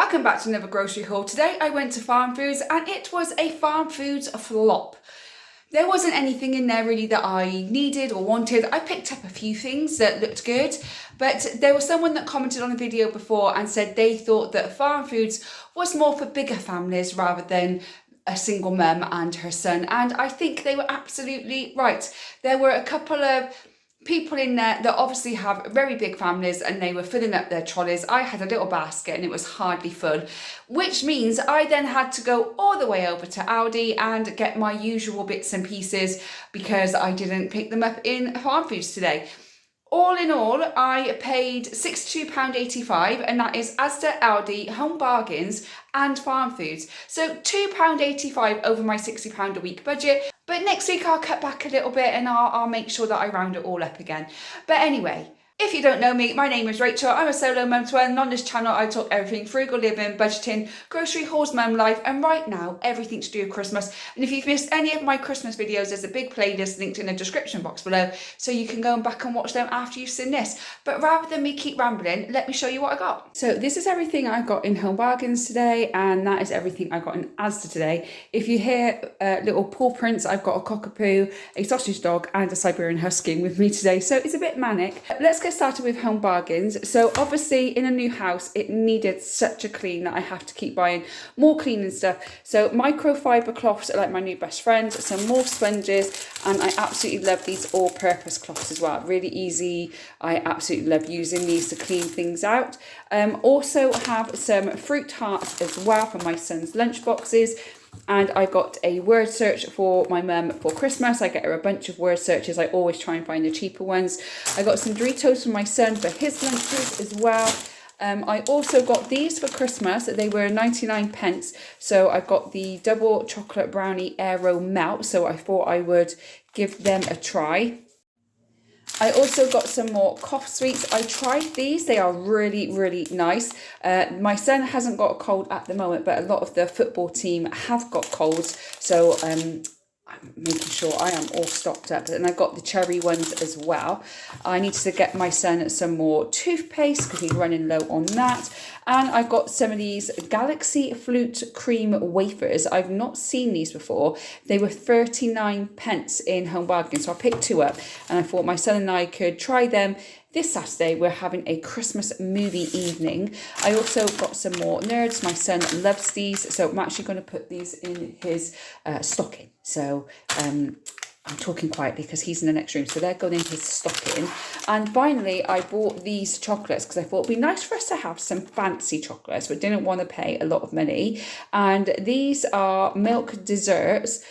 Welcome back to another grocery haul. Today I went to Farmfoods and it was a Farmfoods flop. There wasn't anything in there really that I needed or wanted. I picked up a few things that looked good, but there was someone that commented on a video before and said they thought that Farmfoods was more for bigger families rather than a single mum and her son, and I think they were absolutely right. There were a couple of people in there that obviously have very big families and they were filling up their trolleys. I had a little basket and it was hardly full, which means I then had to go all the way over to Aldi and get my usual bits and pieces because I didn't pick them up in Farmfoods today. All in all, I paid £62.85, and that is Asda, Aldi, Home Bargains and Farmfoods. So £2.85 over my £60 a week budget. But next week I'll cut back a little bit and I'll make sure that I round it all up again. But anyway, if you don't know me, my name is Rachel. I'm a solo mum to one, and on this channel I talk everything frugal living, budgeting, grocery hauls, mum life, and right now everything to do with Christmas. And if you've missed any of my Christmas videos, there's a big playlist linked in the description box below, so you can go back and watch them after you've seen this. But rather than me keep rambling, let me show you what I got. So this is everything I got in Home Bargains today, and that is everything I got in Asda today. If you hear little paw prints, I've got a cockapoo, a sausage dog, and a Siberian Husky with me today, so it's a bit manic. Let's get started with Home Bargains. So obviously in a new house it needed such a clean that I have to keep buying more cleaning stuff. So microfiber cloths are like my new best friend, some more sponges, and I absolutely love these all-purpose cloths as well. Really easy. I absolutely love using these to clean things out. Also have some fruit hearts as well for my son's lunch boxes. And I got a word search for my mum for Christmas. I get her a bunch of word searches. I always try and find the cheaper ones. I got some Doritos for my son for his lunches as well. I also got these for Christmas. They were 99 pence. So I got the double chocolate brownie Aero melt. So I thought I would give them a try. I also got some more cough sweets. I tried these. They are really, really nice. My son hasn't got a cold at the moment, but a lot of the football team have got colds. So I'm making sure I am all stocked up. And I got the cherry ones as well. I needed to get my son some more toothpaste because he's running low on that. And I got some of these Galaxy Flute Cream Wafers. I've not seen these before. They were 39 pence in Home Bargains. So I picked two up and I thought my son and I could try them. This Saturday, we're having a Christmas movie evening. I also got some more Nerds. My son loves these. So I'm actually going to put these in his stocking. So I'm talking quietly because he's in the next room. So they're going in his stocking. And finally, I bought these chocolates because I thought it'd be nice for us to have some fancy chocolates, but didn't want to pay a lot of money. And these are milk desserts.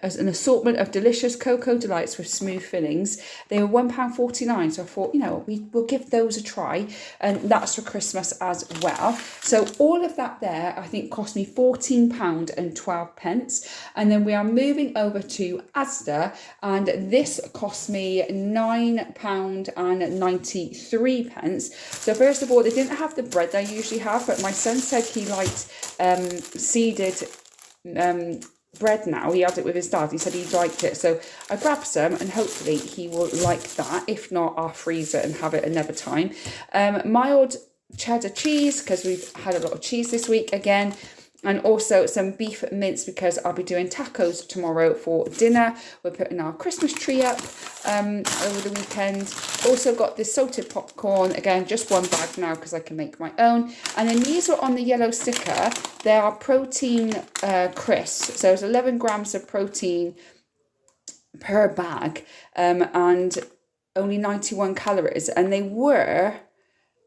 As an assortment of delicious cocoa delights with smooth fillings. They were £1.49, so I thought, you know, we'll give those a try, and that's for Christmas as well. So all of that there, I think, cost me £14.12, and then we are moving over to Asda, and this cost me £9.93. So first of all, they didn't have the bread I usually have, but my son said he liked seeded bread now. He had it with his dad. He said he liked it. So I grabbed some and hopefully he will like that. If not, I'll freeze it and have it another time. Mild cheddar cheese because we've had a lot of cheese this week again. And also some beef mince because I'll be doing tacos tomorrow for dinner. We're putting our Christmas tree up over the weekend. Also got this salted popcorn. Again, just one bag now because I can make my own. And then these are on the yellow sticker. They are protein crisps. So it's 11 grams of protein per bag and only 91 calories. And they were...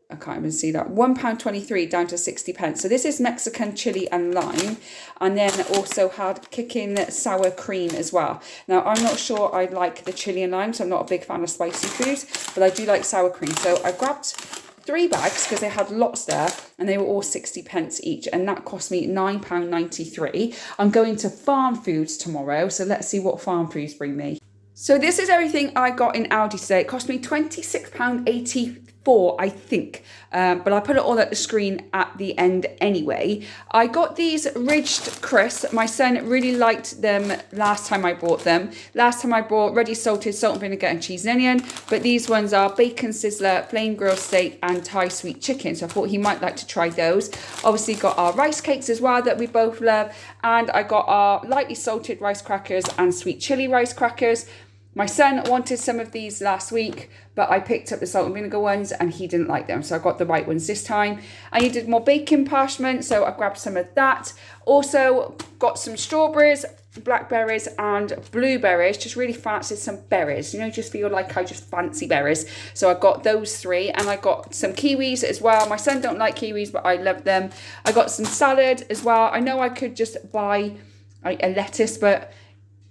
I can't even see that. £1.23 down to 60 pence. So this is Mexican chili and lime. And then also had kicking sour cream as well. Now, I'm not sure I like the chili and lime, so I'm not a big fan of spicy foods. But I do like sour cream. So I grabbed 3 bags because they had lots there. And they were all 60 pence each. And that cost me £9.93. I'm going to Farmfoods tomorrow. So let's see what Farmfoods bring me. So this is everything I got in Aldi today. It cost me £26.85. 4, I think, but I'll put it all at the screen at the end anyway. I got these ridged crisps. My son really liked them last time I bought them. Last time I bought ready salted salt and vinegar and cheese and onion, but these ones are bacon sizzler, plain grilled steak and Thai sweet chicken, so I thought he might like to try those. Obviously got our rice cakes as well that we both love, and I got our lightly salted rice crackers and sweet chili rice crackers. My son wanted some of these last week, but I picked up the salt and vinegar ones and he didn't like them. So I got the right ones this time. I needed more bacon parchment, so I grabbed some of that. Also got some strawberries, blackberries and blueberries. Just really fancied some berries. You know, just feel like I just fancy berries. So I got those 3, and I got some kiwis as well. My son don't like kiwis, but I love them. I got some salad as well. I know I could just buy a lettuce, but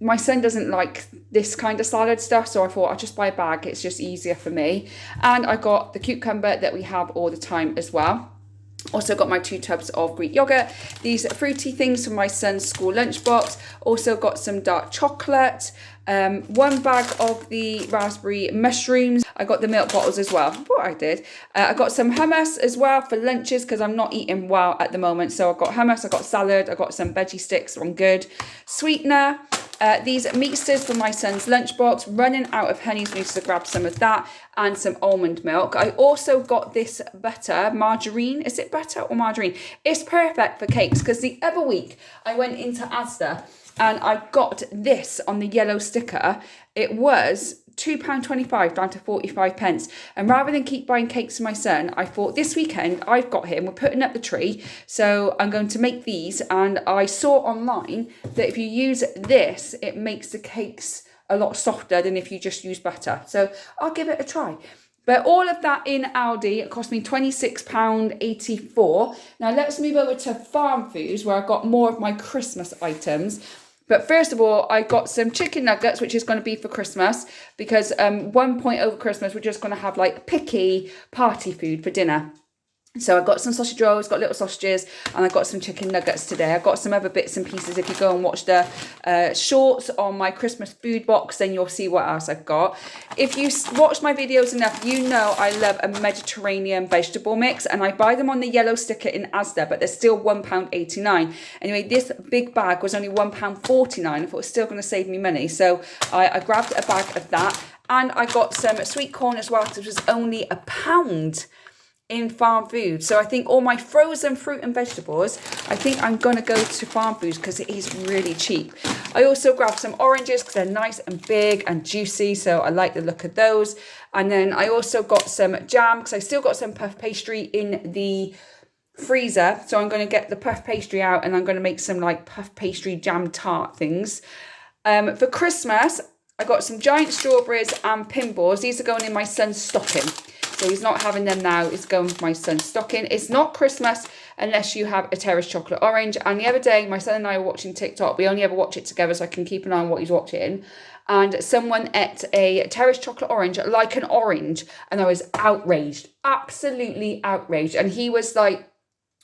my son doesn't like this kind of salad stuff, so I thought I'll just buy a bag. It's just easier for me. And I got the cucumber that we have all the time as well. Also got my 2 tubs of Greek yogurt, these fruity things for my son's school lunchbox. Also got some dark chocolate, 1 bag of the raspberry mushrooms. I got the milk bottles as well. What I did. I got some hummus as well for lunches because I'm not eating well at the moment. So I got hummus, I got salad, I got some veggie sticks from Good. Sweetener. These meat stirrs for my son's lunchbox, running out of honey, so I need to grab some of that, and some almond milk. I also got this butter, margarine. Is it butter or margarine? It's perfect for cakes because the other week I went into Asda and I got this on the yellow sticker. It was £2.25 down to 45 pence. And rather than keep buying cakes for my son, I thought this weekend I've got him, we're putting up the tree, so I'm going to make these. And I saw online that if you use this, it makes the cakes a lot softer than if you just use butter. So I'll give it a try. But all of that in Aldi, it cost me £26.84. Now let's move over to Farmfoods, where I got more of my Christmas items. But first of all, I got some chicken nuggets, which is going to be for Christmas, because one point over Christmas, we're just going to have like picky party food for dinner. So I got some sausage rolls, got little sausages, and I got some chicken nuggets today. I got some other bits and pieces. If you go and watch the shorts on my Christmas food box, then you'll see what else I've got. If you watch my videos enough, you know I love a Mediterranean vegetable mix, and I buy them on the yellow sticker in Asda, but they're still £1.89. Anyway, this big bag was only £1.49. I thought it was still going to save me money, so I grabbed a bag of that, and I got some sweet corn as well, which was only £1 in Farmfoods. So I think all my frozen fruit and vegetables, I think I'm going to go to Farmfoods because it is really cheap. I also grabbed some oranges because they're nice and big and juicy, so I like the look of those. And then I also got some jam because I still got some puff pastry in the freezer, so I'm going to get the puff pastry out and I'm going to make some like puff pastry jam tart things. For Christmas, I got some giant strawberries and pinballs. These are going in my son's stocking. So he's not having them now. It's going for my son's stocking. It's not Christmas unless you have a terrace chocolate orange. And the other day, my son and I were watching TikTok. We only ever watch it together so I can keep an eye on what he's watching. And someone ate a terrace chocolate orange like an orange. And I was outraged. Absolutely outraged. And he was like,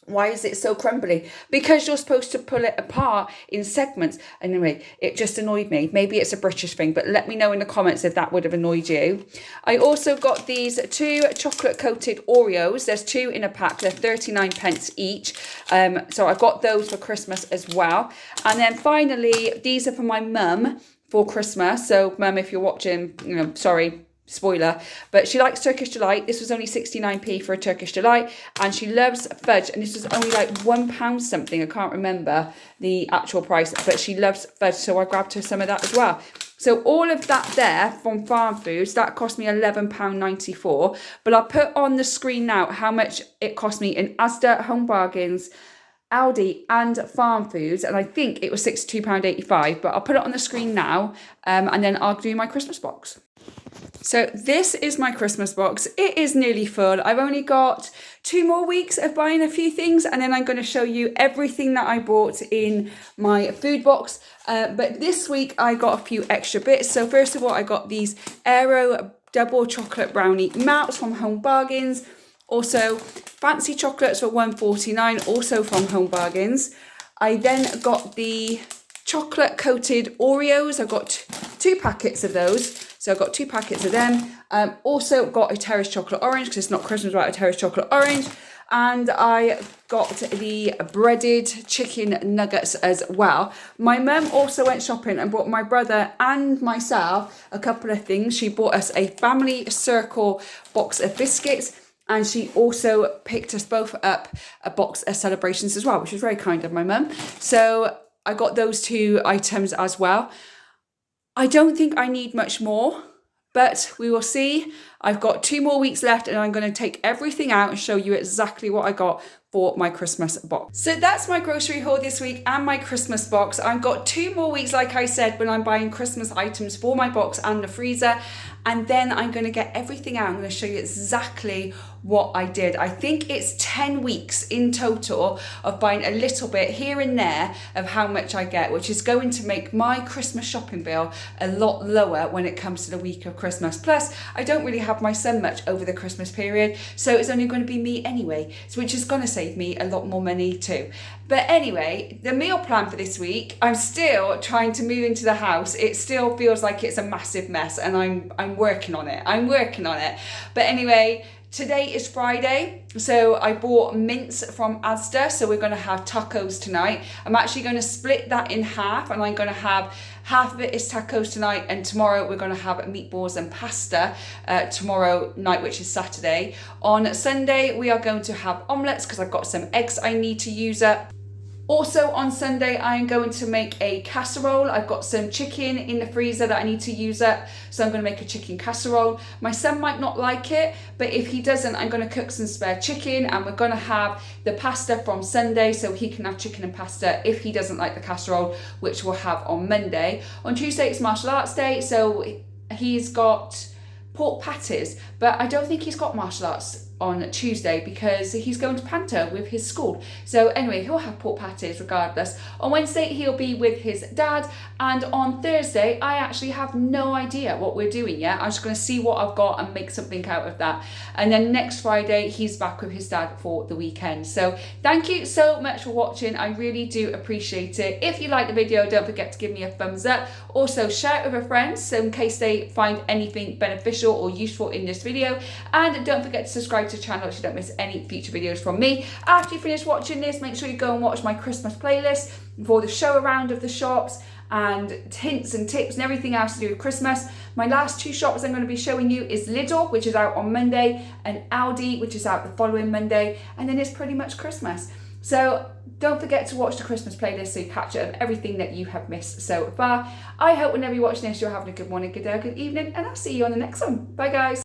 why is it so crumbly? Because you're supposed to pull it apart in segments. Anyway, it just annoyed me. Maybe it's a British thing, but let me know in the comments if that would have annoyed you. I also got these 2 chocolate coated Oreos. There's 2 in a pack. They're 39 pence each. So I got those for Christmas as well. And then finally, these are for my mum for Christmas. So mum, if you're watching, you know, sorry, spoiler, but she likes Turkish Delight. This was only 69p for a Turkish Delight, and she loves fudge, and this was only like £1 something. I can't remember the actual price, but she loves fudge, so I grabbed her some of that as well. So all of that there from Farmfoods, that cost me £11.94, but I'll put on the screen now how much it cost me in Asda, Home Bargains, Aldi and Farmfoods, and I think it was £62.85, but I'll put it on the screen now, and then I'll do my Christmas box. So this is my Christmas box. It is nearly full. I've only got 2 more weeks of buying a few things, and then I'm going to show you everything that I bought in my food box. But this week I got a few extra bits. So first of all, I got these Aero double chocolate brownie melts from Home Bargains. Also fancy chocolates for £1.49, also from Home Bargains. I then got the chocolate coated Oreos. I got 2 packets of those. So I got 2 packets of them. Also got a Terrace chocolate orange, because it's not Christmas without a Terrace chocolate orange. And I got the breaded chicken nuggets as well. My mum also went shopping and bought my brother and myself a couple of things. She bought us a family circle box of biscuits, and she also picked us both up a box of celebrations as well, which was very kind of my mum. So I got those 2 items as well. I don't think I need much more, but we will see. I've got 2 more weeks left, and I'm going to take everything out and show you exactly what I got for my Christmas box. So that's my grocery haul this week and my Christmas box. I've got 2 more weeks, like I said, when I'm buying Christmas items for my box and the freezer. And then I'm going to get everything out. I'm going to show you exactly what I did. I think it's 10 weeks in total of buying a little bit here and there of how much I get, which is going to make my Christmas shopping bill a lot lower when it comes to the week of Christmas. Plus, I don't really have my son much over the Christmas period, so it's only going to be me anyway, so which is going to save me a lot more money too. But anyway, the meal plan for this week, I'm still trying to move into the house. It still feels like it's a massive mess, and I'm working on it. But anyway, today is Friday, so I bought mince from Asda, so we're going to have tacos tonight. I'm actually going to split that in half, and I'm going to have half of it is tacos tonight, and tomorrow we're going to have meatballs and pasta tomorrow night, which is Saturday. On Sunday, we are going to have omelettes because I've got some eggs I need to use up. Also on Sunday, I am going to make a casserole. I've got some chicken in the freezer that I need to use up, so I'm going to make a chicken casserole. My son might not like it, but if he doesn't, I'm going to cook some spare chicken, and we're going to have the pasta from Sunday, so he can have chicken and pasta if he doesn't like the casserole, which we'll have on Monday. On Tuesday, it's martial arts day, so he's got pork patties, but I don't think he's got martial arts on Tuesday because he's going to Panto with his school. So anyway, he'll have pork patties regardless. On Wednesday, he'll be with his dad, and on Thursday, I actually have no idea what we're doing yet. I'm just going to see what I've got and make something out of that. And then next Friday, he's back with his dad for the weekend. So thank you so much for watching. I really do appreciate it. If you like the video, don't forget to give me a thumbs up. Also, share it with your friends so in case they find anything beneficial or useful in this video. And don't forget to subscribe to the channel so you don't miss any future videos from me. After you finish watching this, make sure you go and watch my Christmas playlist for the show around of the shops and hints and tips and everything else to do with Christmas. My last 2 shops I'm going to be showing you is Lidl, which is out on Monday, and Aldi, which is out the following Monday, and then it's pretty much Christmas. So don't forget to watch the Christmas playlist so you catch up on everything that you have missed so far. I hope whenever you're watching this, you're having a good morning, good day, good evening, and I'll see you on the next one. Bye guys.